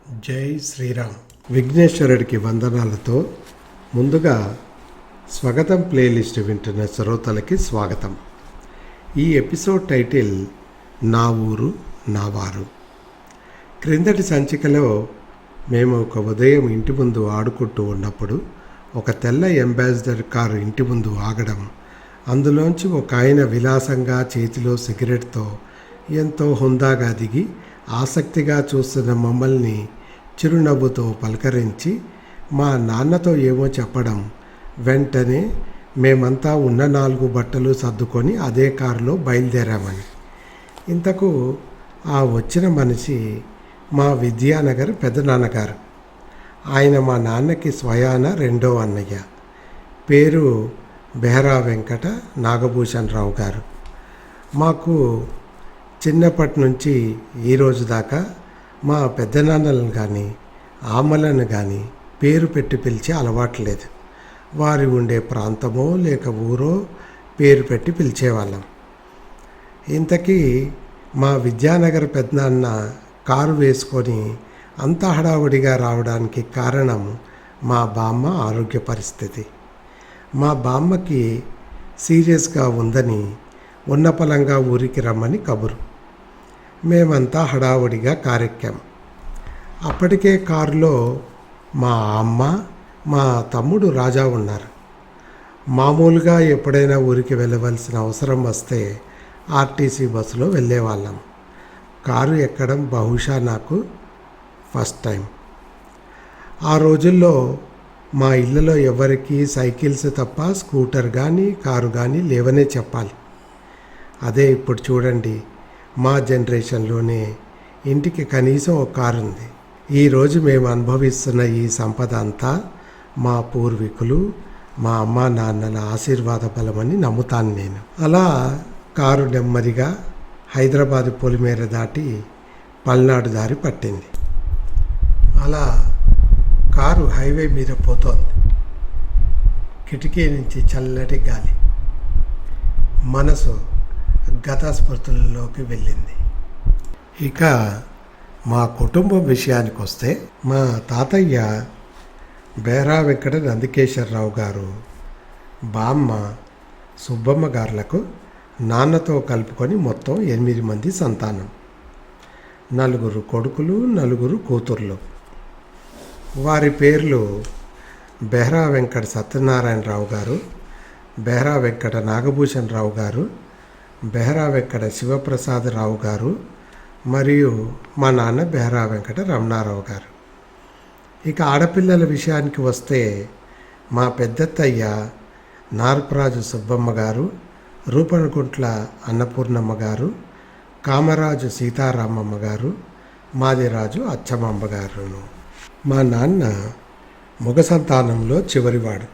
జై శ్రీరామ్. విఘ్నేశ్వరుడికి వందనాలతో ముందుగా స్వాగతం ప్లేలిస్ట్ వింటున్న శ్రోతలకి స్వాగతం. ఈ ఎపిసోడ్ టైటిల్ నా ఊరు నా వారు. క్రిందటి సంచికలో మేము ఒక ఉదయం ఇంటి ముందు ఆడుకుంటూ ఉన్నప్పుడు ఒక తెల్ల అంబాసిడర్ కారు ఇంటి ముందు ఆగడం, అందులోంచి ఒక ఆయన విలాసంగా చేతిలో సిగరెట్తో ఎంతో హుందాగా దిగి ఆసక్తిగా చూస్తున్న మమ్మల్ని చిరునవ్వుతో పలకరించి మా నాన్నతో ఏమో చెప్పడం, వెంటనే మేమంతా ఉన్న 4 బట్టలు సర్దుకొని అదే కారులో బయలుదేరామని. ఇంతకు ఆ వచ్చిన మనిషి మా విద్యానగర్ పెద్దనాన్నగారు. ఆయన మా నాన్నకి స్వయాన రెండో అన్నయ్య. పేరు బెహరా వెంకట నాగభూషణ్ రావు గారు. మాకు చిన్నప్పటి నుంచి ఈరోజు దాకా మా పెద్దనాన్నలను కానీ ఆమలను కానీ పేరు పెట్టి పిలిచే అలవాటు లేదు. వారి ఉండే ప్రాంతమో లేక ఊరో పేరు పెట్టి పిలిచేవాళ్ళం. ఇంతకీ మా విద్యానగర్ పెద్దనాన్న కారు వేసుకొని అంత హడావుడిగా రావడానికి కారణం మా బామ్మ ఆరోగ్య పరిస్థితి. మా బామ్మకి సీరియస్గా ఉందని ఉన్నపలంగా ఊరికి రమ్మని కబురు. మేమంతా హడావుడిగా కారెక్కాం. అప్పటికే కారులో మా అమ్మ, మా తమ్ముడు రాజా ఉన్నారు. మామూలుగా ఎప్పుడైనా ఊరికి వెళ్ళవలసిన అవసరం వస్తే ఆర్టీసీ బస్సులో వెళ్ళేవాళ్ళం. కారు ఎక్కడం బహుశా నాకు ఫస్ట్ టైం. ఆ రోజుల్లో మా ఇళ్ళలో ఎవరికి సైకిల్స్ తప్ప స్కూటర్ కానీ కారు కానీ లేవనే చెప్పాలి. అదే ఇప్పుడు చూడండి, మా జనరేషన్లోనే ఇంటికి కనీసం ఒక కారు ఉంది. ఈరోజు మేము అనుభవిస్తున్న ఈ సంపద అంతా మా పూర్వీకులు, మా అమ్మా నాన్నల ఆశీర్వాద బలమని నమ్ముతాను నేను. అలా కారు నెమ్మదిగా హైదరాబాద్ పొలిమేర దాటి పల్నాడు దారి పట్టింది. అలా కారు హైవే మీద పోతోంది. కిటికీ నుంచి చల్లటి గాలి. మనసు గత స్మృతుల్లోకి వెళ్ళింది. ఇక మా కుటుంబం విషయానికి వస్తే, మా తాతయ్య బెహరా వెంకట నందికేశ్వరరావు గారు, బామ్మ సుబ్బమ్మ గారులకు నాన్నతో కలుపుకొని మొత్తం 8 మంది సంతానం. 4 కొడుకులు, 4 కూతుర్లు. వారి పేర్లు బెహరా వెంకట సత్యనారాయణరావు గారు, బెహరా వెంకట నాగభూషణ్ రావు గారు, బెహరా వెంకట శివప్రసాదరావు గారు మరియు మా నాన్న బెహరా వెంకట రమణారావు గారు. ఇక ఆడపిల్లల విషయానికి వస్తే, మా పెద్దత్తయ్య నార్పరాజు సుబ్బమ్మ గారు, రూపనగుంట్ల అన్నపూర్ణమ్మ గారు, కామరాజు సీతారామమ్మ గారు, మాదిరాజు అచ్చమ్మమ్మ గారును. మా నాన్న మగ సంతానంలో చివరివాడు.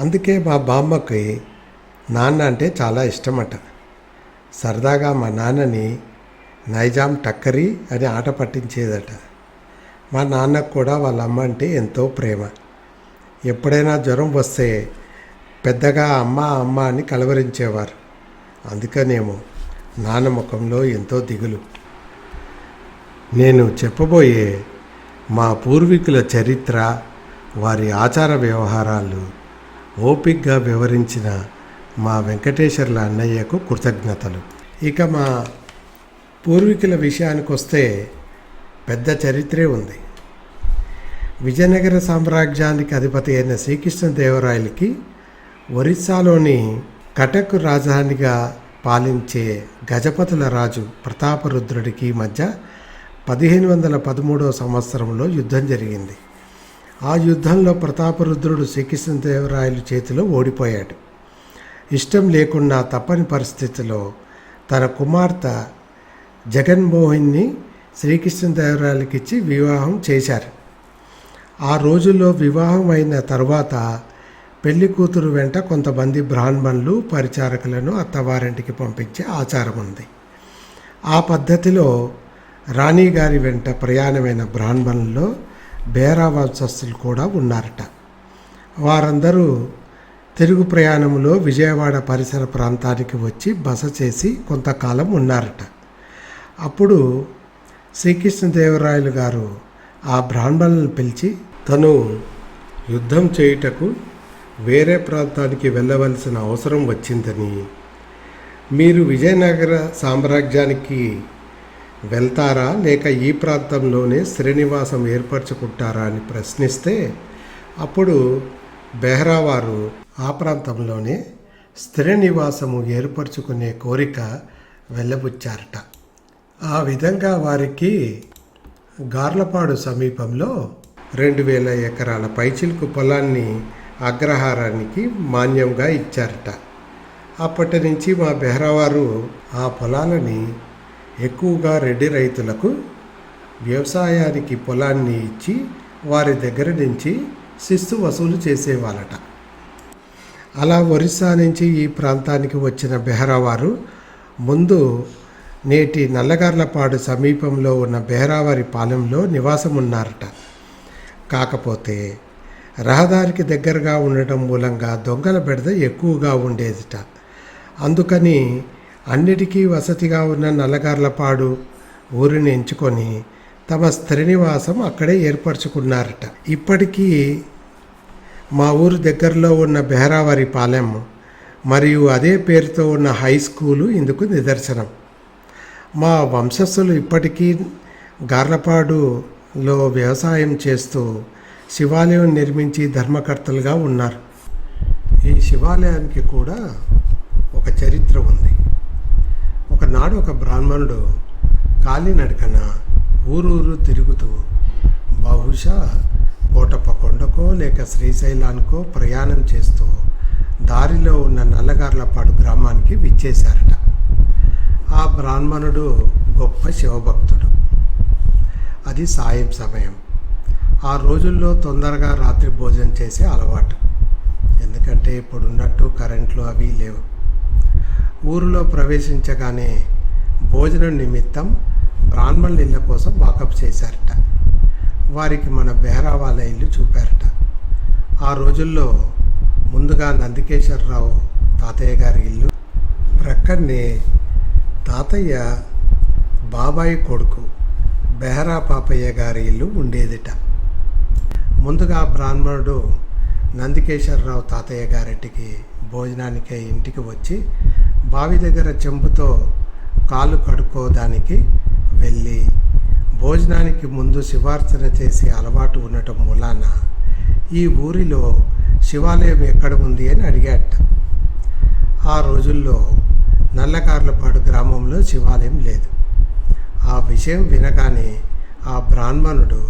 అందుకే మా బామ్మకి నాన్న అంటే చాలా ఇష్టమట. సరదాగా మా నాన్నని నైజాం టక్కరి అని ఆట పట్టించేదట. మా నాన్నకు కూడా వాళ్ళ అమ్మ అంటే ఎంతో ప్రేమ. ఎప్పుడైనా జ్వరం వస్తే పెద్దగా అమ్మ అమ్మ అని కలవరించేవారు. అందుకనేమో నాన్న ముఖంలో ఎంతో దిగులు. నేను చెప్పబోయే మా పూర్వీకుల చరిత్ర, వారి ఆచార వ్యవహారాలు ఓపికగా వివరించిన మా వెంకటేశ్వర్ల అన్నయ్యకు కృతజ్ఞతలు. ఇక మా పూర్వీకుల విషయానికి వస్తే పెద్ద చరిత్రే ఉంది. విజయనగర సామ్రాజ్యానికి అధిపతి అయిన శ్రీకృష్ణదేవరాయలకి ఒరిస్సాలోని కటక్ రాజధానిగా పాలించే గజపతుల రాజు ప్రతాపరుద్రుడికి మధ్య 1513 సంవత్సరంలో యుద్ధం జరిగింది. ఆ యుద్ధంలో ప్రతాపరుద్రుడు శ్రీకృష్ణదేవరాయలు చేతిలో ఓడిపోయాడు. ఇష్టం లేకున్నా తప్పని పరిస్థితిలో తన కుమార్తె జగన్మోహిన్ని శ్రీకృష్ణదేవరాయలకిచ్చి వివాహం చేశారు. ఆ రోజుల్లో వివాహం అయిన తర్వాత పెళ్లి కూతురు వెంట కొంతమంది బ్రాహ్మణులు, పరిచారకులను అత్తవారింటికి పంపించే ఆచారం ఉంది. ఆ పద్ధతిలో రాణిగారి వెంట ప్రయాణమైన బ్రాహ్మణుల్లో బెహరా వంశస్థులు కూడా ఉన్నారట. వారందరూ తిరుగు ప్రయాణంలో విజయవాడ పరిసర ప్రాంతానికి వచ్చి బస చేసి కొంతకాలం ఉన్నారట. అప్పుడు శ్రీకృష్ణదేవరాయలు గారు ఆ బ్రాహ్మణులను పిలిచి తను యుద్ధం చేయుటకు వేరే ప్రాంతానికి వెళ్ళవలసిన అవసరం వచ్చిందని, మీరు విజయనగర సామ్రాజ్యానికి వెళ్తారా లేక ఈ ప్రాంతంలోనే శ్రీనివాసం ఏర్పరచుకుంటారా అని ప్రశ్నిస్తే, అప్పుడు బెహ్రావారు ఆ ప్రాంతంలోనే శ్రీనివాసము ఏర్పరచుకునే కోరిక వెళ్ళబుచ్చారట. ఆ విధంగా వారికి గార్లపాడు సమీపంలో 2000 ఎకరాల పైచిలుకు పొలాన్ని అగ్రహారానికి మాన్యంగా ఇచ్చారట. అప్పటి నుంచి మా బెహ్రావారు ఆ పొలాలని ఎక్కువగా రెడ్డి రైతులకు వ్యవసాయానికి పొలాన్ని ఇచ్చి వారి దగ్గర నుంచి శిస్తు వసూలు చేసేవాళ్ళట. అలా ఒరిస్సా నుంచి ఈ ప్రాంతానికి వచ్చిన బెహ్రావారు ముందు నేటి నల్లగార్లపాడు సమీపంలో ఉన్న బెహ్రావారి పాలెంలో నివాసం ఉన్నారట. కాకపోతే రహదారికి దగ్గరగా ఉండటం మూలంగా దొంగల బెడద ఎక్కువగా ఉండేదిట. అందుకని అన్నిటికీ వసతిగా ఉన్న నల్లగార్లపాడు ఊరిని ఎంచుకొని తమ శ్రీనివాసం అక్కడే ఏర్పరచుకున్నారట. ఇప్పటికీ మా ఊరు దగ్గరలో ఉన్న బెహ్రావారి పాలెం మరియు అదే పేరుతో ఉన్న హై స్కూలు ఇందుకు నిదర్శనం. మా వంశస్థులు ఇప్పటికీ గార్లపాడులో వ్యవసాయం చేస్తూ శివాలయం నిర్మించి ధర్మకర్తలుగా ఉన్నారు. ఈ శివాలయానికి కూడా ఒక చరిత్ర ఉంది. ఒకనాడు ఒక బ్రాహ్మణుడు కాలినడకన ఊరూరు తిరుగుతూ బహుశా కోటప్పకొండకో లేక శ్రీశైలానికో ప్రయాణం చేస్తూ దారిలో ఉన్న నల్లగార్లపాడు గ్రామానికి విచ్చేశారట. ఆ బ్రాహ్మణుడు గొప్ప శివభక్తుడు. అది సాయం సమయం. ఆ రోజుల్లో తొందరగా రాత్రి భోజనం చేసే అలవాటు. ఎందుకంటే ఇప్పుడున్నట్టు కరెంట్లు అవి లేవు. ఊరిలో ప్రవేశించగానే భోజనం నిమిత్తం బ్రాహ్మణుల ఇళ్ళ కోసం వాకప్ చేశారట. వారికి మన బెహ్రావాల ఇల్లు చూపారట. ఆ రోజుల్లో ముందుగా నందికేశ్వరరావు తాతయ్య గారి ఇల్లు, ప్రక్కనే తాతయ్య బాబాయి కొడుకు బెహ్రా పాపయ్య గారి ఇల్లు ఉండేదిట. ముందుగా బ్రాహ్మణుడు నందికేశ్వరరావు తాతయ్య గారింటికి భోజనానికే ఇంటికి వచ్చి బావి దగ్గర చెంబుతో కాళ్ళు కడుక్కోవడానికి వెళ్ళి భోజనానికి ముందు శివార్చన చేసే అలవాటు ఉండటం మూలాన ఈ ఊరిలో శివాలయం ఎక్కడ ఉంది అని అడిగాట. ఆ రోజుల్లో నల్లగార్లపాడు గ్రామంలో శివాలయం లేదు. ఆ విషయం వినగానే ఆ బ్రాహ్మణుడు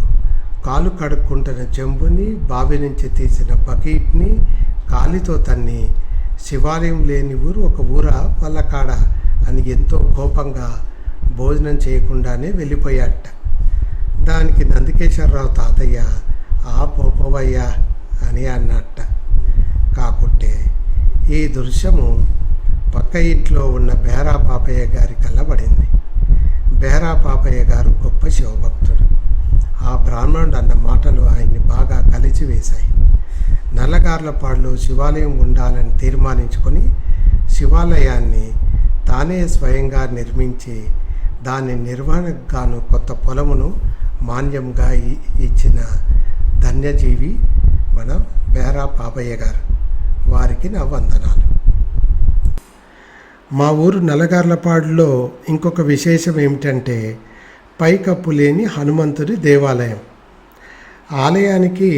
కాలు కడుక్కుంటున్న చెంబుని, బావి నుంచి తీసిన బకెట్ని కాలితో తన్ని శివాలయం లేని ఊరు ఒక ఊరా వల్లకాడ అని ఎంతో కోపంగా భోజనం చేయకుండానే వెళ్ళిపోయాట. దానికి నందికేశ్వరరావు తాతయ్య ఆ పోపవయ్యా అని అన్నట్ట. కాకుంటే ఈ దృశ్యము పక్క ఇంట్లో ఉన్న బెహ్రా పాపయ్య గారి కళ్ళబడింది. బెహ్రా పాపయ్య గారు గొప్ప శివభక్తుడు. ఆ బ్రాహ్మణుడు అన్న మాటలు ఆయన్ని బాగా కలిచివేశాయి. నల్లగార్లపాడులో శివాలయం ఉండాలని తీర్మానించుకొని శివాలయాన్ని తానే స్వయంగా నిర్మించి దాని నిర్వహణకు గాను కొత్త పొలమును మాన్యంగా ఇచ్చిన ధన్యజీవి మన బెహ్రా పాపయ్య గారు. వారికి నా వందనాలు. మా ఊరు నల్లగార్లపాడులో ఇంకొక విశేషం ఏమిటంటే పైకప్పు లేని హనుమంతుడి దేవాలయం. ఆలయానికి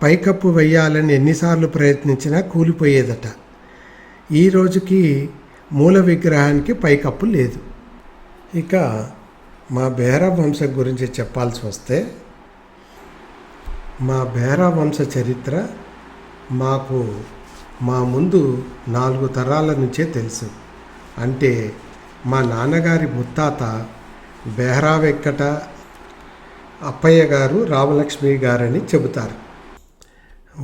పైకప్పు వేయాలని ఎన్నిసార్లు ప్రయత్నించినా కూలిపోయేదట. ఈ రోజుకి మూల విగ్రహానికి పైకప్పు లేదు. ఇక మా బెహ్రా వంశం గురించి చెప్పాల్సి వస్తే, మా బెహ్రా వంశ చరిత్ర మాకు మా ముందు 4 తరాల నుంచే తెలుసు. అంటే మా నాన్నగారి ముత్తాత బెహ్రా వెంకట అప్పయ్య గారు రామలక్ష్మి గారని చెబుతారు.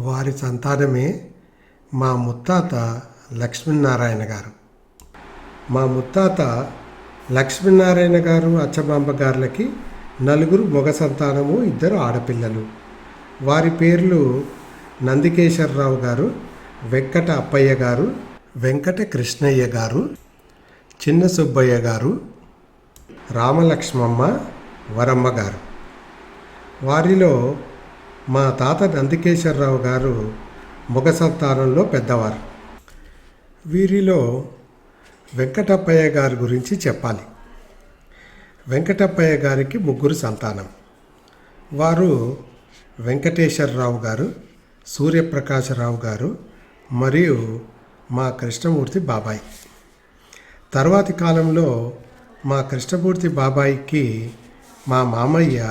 వారి సంతానమే మా ముత్తాత లక్ష్మీనారాయణ గారు. మా ముత్తాత లక్ష్మీనారాయణ గారు అచ్చమాంబ గారులకి 4 మగ సంతానము, 2 ఆడపిల్లలు. వారి పేర్లు నందికేశ్వరరావు గారు, వెంకట అప్పయ్య గారు, వెంకట కృష్ణయ్య గారు, చిన్న సుబ్బయ్య గారు, రామలక్ష్మమ్మ, వరమ్మ గారు. వారిలో మా తాత నందికేశ్వరరావు గారు మగ సంతానంలో పెద్దవారు. వీరిలో వెంకటప్పయ్య గారి గురించి చెప్పాలి. వెంకటప్పయ్య గారికి 3 సంతానం. వారు వెంకటేశ్వరరావు గారు, సూర్యప్రకాశరావు గారు మరియు మా కృష్ణమూర్తి బాబాయ్. తర్వాతి కాలంలో మా కృష్ణమూర్తి బాబాయికి మా మామయ్య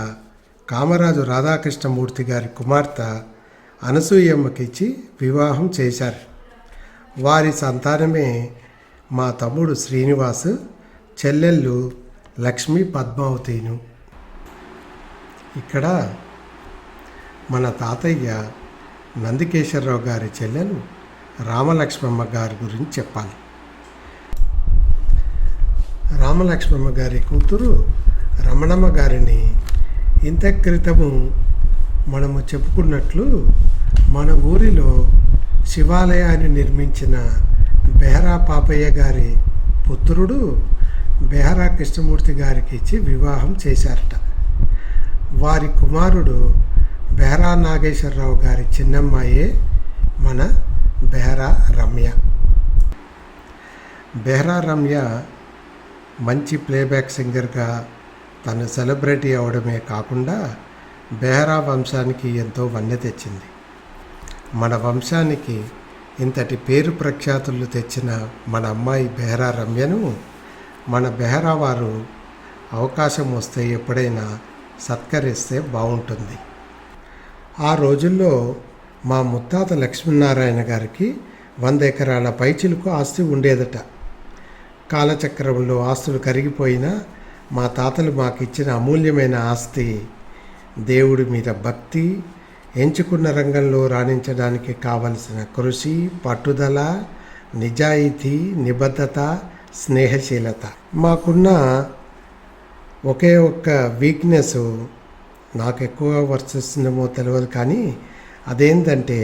కామరాజు రాధాకృష్ణమూర్తి గారి కుమార్తె అనసూయమ్మకిచ్చి వివాహం చేశారు. వారి సంతానమే మా తమ్ముడు శ్రీనివాసు, చెల్లెళ్ళు లక్ష్మీ పద్మావతిను. ఇక్కడ మన తాతయ్య నందికేశ్వరరావు గారి చెల్లెలు రామలక్ష్మమ్మ గారి గురించి చెప్పాలి. రామలక్ష్మమ్మ గారి కూతురు రమణమ్మ గారిని ఇంత క్రితము మనము చెప్పుకున్నట్లు మన ఊరిలో శివాలయాన్ని నిర్మించిన బెహరా పాపయ్య గారి పుత్రుడు బెహరా కృష్ణమూర్తి గారికి ఇచ్చి వివాహం చేశారట. వారి కుమారుడు బెహరా నాగేశ్వరరావు గారి చిన్నమ్మాయే మన బెహరా రమ్య. బెహరా రమ్య మంచి ప్లేబ్యాక్ సింగర్గా తను సెలబ్రిటీ అవడమే కాకుండా బెహరా వంశానికి ఎంతో వన్నె తెచ్చింది. మన వంశానికి ఇంతటి పేరు ప్రఖ్యాతులు తెచ్చిన మన అమ్మాయి బెహరా రమ్యను మన బెహరా వారు అవకాశం వస్తే ఎప్పుడైనా సత్కరిస్తే బాగుంటుంది. ఆ రోజుల్లో మా ముత్తాత లక్ష్మీనారాయణ గారికి 100 ఎకరాల పైచిలుకు ఆస్తి ఉండేదట. కాలచక్రంలో ఆస్తులు కరిగిపోయినా మా తాతలు మాకిచ్చిన అమూల్యమైన ఆస్తి దేవుడి మీద భక్తి, ఎంచుకున్న రంగంలో రాణించడానికి కావలసిన కృషి, పట్టుదల, నిజాయితీ, నిబద్ధత, స్నేహశీలత. మాకున్న ఒకే ఒక్క వీక్నెస్, నాకు ఎక్కువ వర్తిస్తుందేమో తెలియదు కానీ అదేంటంటే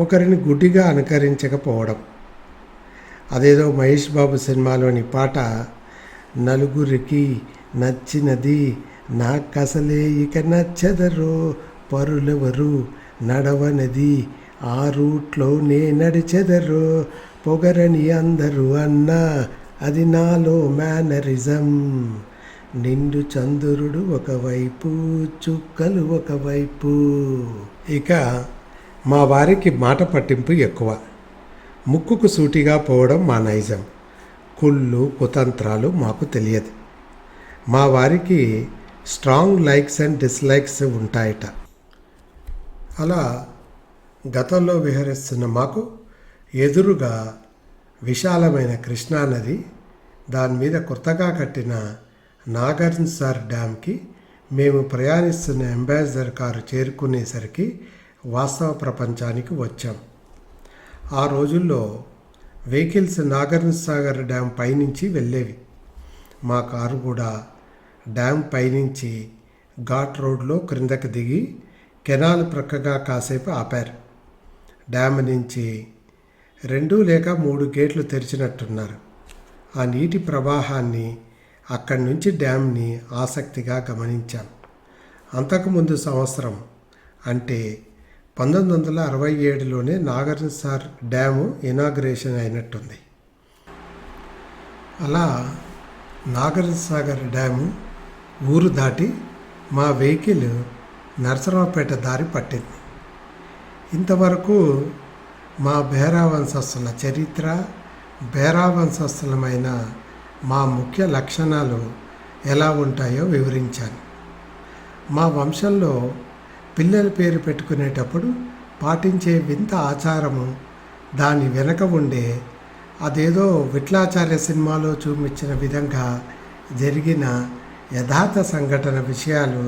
ఒకరిని గుడ్డిగా అనుకరించకపోవడం. అదేదో మహేష్ బాబు సినిమాలోని పాట, నలుగురికి నచ్చినది నాకసలే ఇక నచ్చదరో, పరులెవరు నడవనది ఆ రూట్లోనే నడిచెదరో, పొగరని అందరూ అన్నా అది నాలో మేనరిజం, నిండు చంద్రుడు ఒకవైపు చుక్కలు ఒకవైపు. ఇక మా వారికి మాట పట్టింపు ఎక్కువ, ముక్కుకు సూటిగా పోవడం మా నైజం. కుళ్ళు కుతంత్రాలు మాకు తెలియదు. మా వారికి స్ట్రాంగ్ లైక్స్ అండ్ డిస్లైక్స్ ఉంటాయట. అలా గతంలో విహరిస్తున్న మాకు ఎదురుగా విశాలమైన కృష్ణానది, దాని మీద కొత్తగా కట్టిన నాగార్జునసాగర్ డ్యామ్కి మేము ప్రయాణిస్తున్న అంబాసిడర్ కారు చేరుకునేసరికి వాస్తవ ప్రపంచానికి వచ్చాం. ఆ రోజుల్లో వెహికల్స్ నాగార్జునసాగర్ డ్యామ్ పైనుంచి వెళ్ళేవి. మా కారు కూడా డ్యామ్ పైనుంచి ఘాట్ రోడ్లో క్రిందకి దిగి కెనాల్ ప్రక్కగా కాసేపు ఆపారు. డ్యామ్ నుంచి 2 లేక 3 గేట్లు తెరిచినట్టున్నారు. ఆ నీటి ప్రవాహాన్ని, అక్కడి నుంచి డ్యామ్ని ఆసక్తిగా గమనించాం. అంతకుముందు సంవత్సరం అంటే 1967లోనే నాగార్జునసాగర్ డ్యాము ఇనాగ్రేషన్ అయినట్టుంది. అలా నాగార్జునసాగర్ డ్యాము ఊరు దాటి మా వెహికల్ నరసరావుపేట దారి పట్టింది. ఇంతవరకు మా బెహరా వంశస్థుల చరిత్ర, బెహరా వంశస్థులమైన మా ముఖ్య లక్షణాలు ఎలా ఉంటాయో వివరించాను. మా వంశంలో పిల్లల పేరు పెట్టుకునేటప్పుడు పాటించే వింత ఆచారము, దాని వెనక ఉండే అదేదో విఠలాచార్య సినిమాలో చూపించిన విధంగా జరిగిన యథార్థ సంఘటన విషయాలు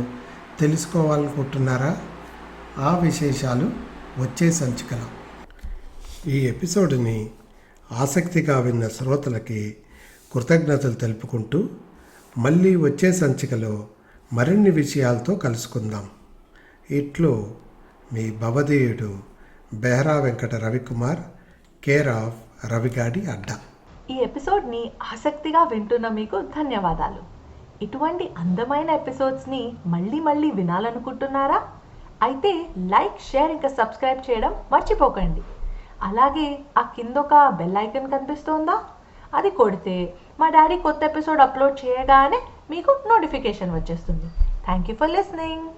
తెలుసుకోవాలనుకుంటున్నారా? ఆ విశేషాలు వచ్చే సంచికలో. ఈ ఎపిసోడ్ని ఆసక్తిగా విన్న శ్రోతలకి కృతజ్ఞతలు తెలుపుకుంటూ మళ్ళీ వచ్చే సంచికలో మరిన్ని విషయాలతో కలుసుకుందాం. ఇట్లు మీ భవధీయుడు బెహరా వెంకట రవికుమార్, కేర్ ఆఫ్ రవిగాడి అడ్డా. ఈ ఎపిసోడ్ని ఆసక్తిగా వింటున్న మీకు ధన్యవాదాలు. ఇటువంటి అందమైన ఎపిసోడ్స్ని మళ్ళీ మళ్ళీ వినాలనుకుంటున్నారా? అయితే లైక్, షేర్ ఇంకా సబ్స్క్రైబ్ చేయడం మర్చిపోకండి. అలాగే ఆ కింద ఒక బెల్ ఐకాన్ కనిపిస్తోందా? అది కొడితే మా డాడీ కొత్త ఎపిసోడ్ అప్లోడ్ చేయగానే మీకు నోటిఫికేషన్ వచ్చేస్తుంది. Thank you for listening.